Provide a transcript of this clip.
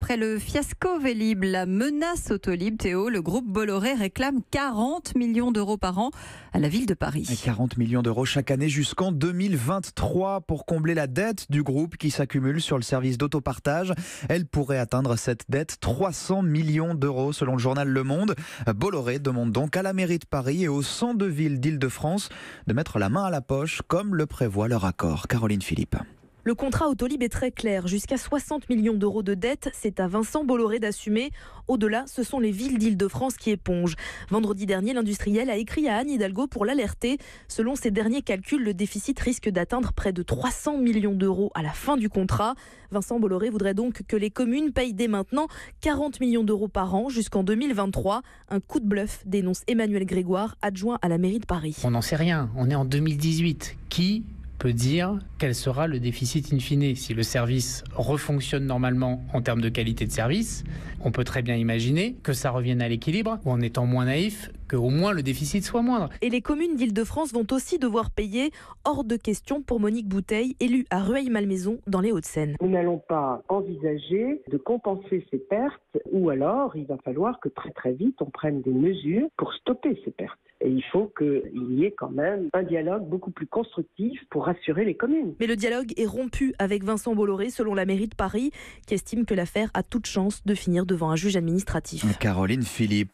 Après le fiasco Vélib, la menace Autolib, Théo, le groupe Bolloré réclame 40 millions d'euros par an à la ville de Paris. 40 millions d'euros chaque année jusqu'en 2023 pour combler la dette du groupe qui s'accumule sur le service d'autopartage. Elle pourrait atteindre cette dette 300 millions d'euros selon le journal Le Monde. Bolloré demande donc à la mairie de Paris et aux 102 villes d'Île-de-France de mettre la main à la poche comme le prévoit leur accord. Caroline Philippe. Le contrat Autolib est très clair. Jusqu'à 60 millions d'euros de dette, c'est à Vincent Bolloré d'assumer. Au-delà, ce sont les villes d'Île-de-France qui épongent. Vendredi dernier, l'industriel a écrit à Anne Hidalgo pour l'alerter. Selon ses derniers calculs, le déficit risque d'atteindre près de 300 millions d'euros à la fin du contrat. Vincent Bolloré voudrait donc que les communes payent dès maintenant 40 millions d'euros par an jusqu'en 2023. Un coup de bluff, dénonce Emmanuel Grégoire, adjoint à la mairie de Paris. On n'en sait rien. On est en 2018. Qui peut dire quel sera le déficit in fine? Si le service refonctionne normalement en termes de qualité de service, on peut très bien imaginer que ça revienne à l'équilibre, ou en étant moins naïf, qu'au moins le déficit soit moindre. Et les communes d'Île-de-France vont aussi devoir payer. Hors de question pour Monique Bouteille, élue à Rueil-Malmaison dans les Hauts-de-Seine. Nous n'allons pas envisager de compenser ces pertes, ou alors il va falloir que très très vite on prenne des mesures pour stopper ces pertes. Et il faut qu'il y ait quand même un dialogue beaucoup plus constructif pour rassurer les communes. Mais le dialogue est rompu avec Vincent Bolloré, selon la mairie de Paris, qui estime que l'affaire a toute chance de finir devant un juge administratif. Caroline Philippe.